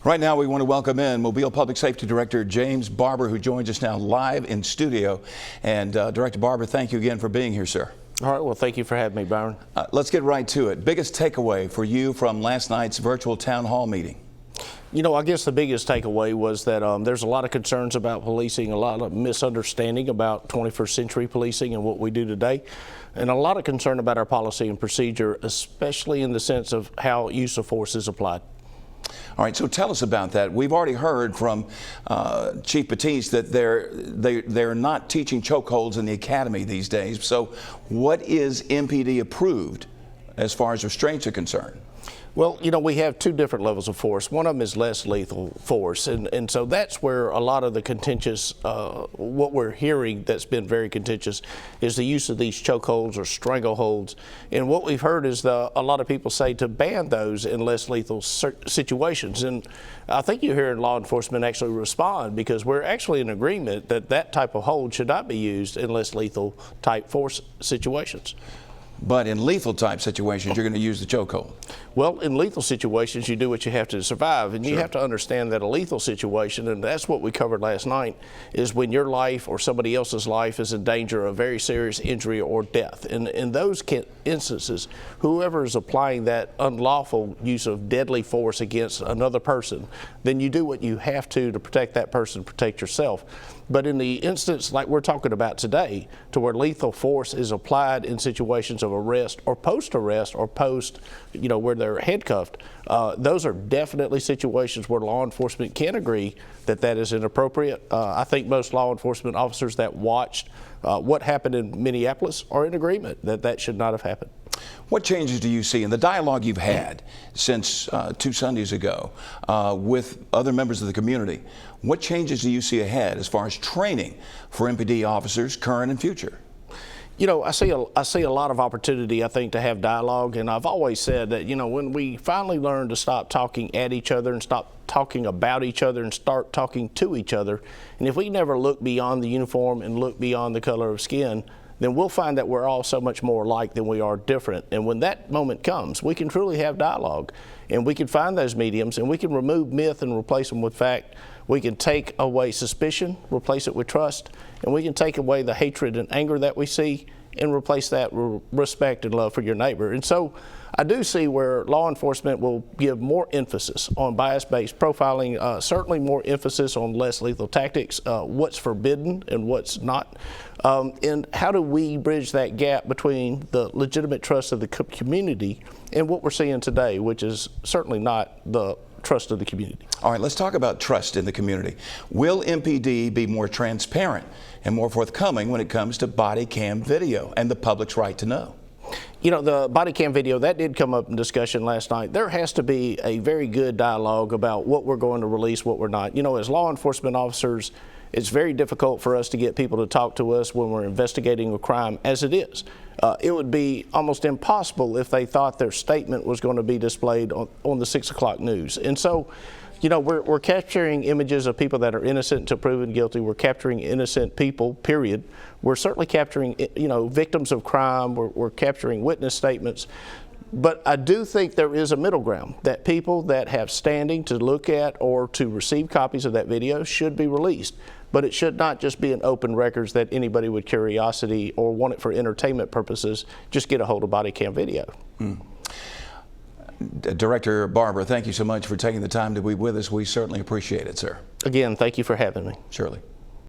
Right now, we want to welcome in Mobile Public Safety Director James Barber, who joins us now live in studio. And Director Barber, thank you again for being here, sir. All right, well, thank you for having me, Byron. Let's get right to it. Biggest takeaway for you from last night's virtual town hall meeting? You know, I guess the biggest takeaway was that there's a lot of concerns about policing, a lot of misunderstanding about 21st century policing and what we do today, and a lot of concern about our policy and procedure, especially in the sense of how use of force is applied. All right, so tell us about that. We've already heard from Chief Batiste that they're not teaching chokeholds in the academy these days. So what is MPD approved as far as restraints are concerned? Well, you know, we have two different levels of force. One of them is less lethal force, and so that's where a lot of the contentious, what we're hearing that's been very contentious, is the use of these chokeholds or strangleholds. And what we've heard is a lot of people say to ban those in less lethal situations. And I think you're hearing law enforcement actually respond, because we're actually in agreement that that type of hold should not be used in less lethal type force situations. But in lethal type situations, you're going to use the chokehold. Well, in lethal situations, you do what you have to survive. And you have to understand that a lethal situation, and that's what we covered last night, is when your life or somebody else's life is in danger of very serious injury or death. And in those instances, whoever is applying that unlawful use of deadly force against another person, then you do what you have to protect that person, protect yourself. But in the instance like we're talking about today, to where lethal force is applied in situations of arrest or post-arrest or post, you know, where they're handcuffed, those are definitely situations where law enforcement can agree that that is inappropriate. I think most law enforcement officers that watched what happened in Minneapolis are in agreement that that should not have happened. What changes do you see in the dialogue you've had since 2 Sundays ago with other members of the community? What changes do you see ahead as far as training for MPD officers, current and future? You know, I see a lot of opportunity, I think, to have dialogue, and I've always said that, you know, when we finally learn to stop talking at each other and stop talking about each other and start talking to each other, and if we never look beyond the uniform and look beyond the color of skin, then we'll find that we're all so much more alike than we are different. And when that moment comes, we can truly have dialogue, and we can find those mediums, and we can remove myth and replace them with fact. We can take away suspicion, replace it with trust, and we can take away the hatred and anger that we see and replace that with respect and love for your neighbor. And so I do see where law enforcement will give more emphasis on bias-based profiling, certainly more emphasis on less lethal tactics, what's forbidden and what's not, and how do we bridge that gap between the legitimate trust of the community and what we're seeing today, which is certainly not the trust of the community. All right, let's talk about trust in the community. Will MPD be more transparent and more forthcoming when it comes to body cam video and the public's right to know? You know, the body cam video, that did come up in discussion last night. There has to be a very good dialogue about what we're going to release, what we're not. You know, as law enforcement officers, it's very difficult for us to get people to talk to us when we're investigating a crime as it is. It would be almost impossible if they thought their statement was going to be displayed on the 6 o'clock news. And so, you know, we're capturing images of people that are innocent until proven guilty. We're capturing innocent people, period. We're certainly capturing, you know, victims of crime. We're capturing witness statements. But I do think there is a middle ground, that people that have standing to look at or to receive copies of that video should be released. But it should not just be an open records that anybody with curiosity or want it for entertainment purposes just get a hold of body cam video. Director Barber, thank you so much for taking the time to be with us. We certainly appreciate it, sir. Again, thank you for having me. Surely.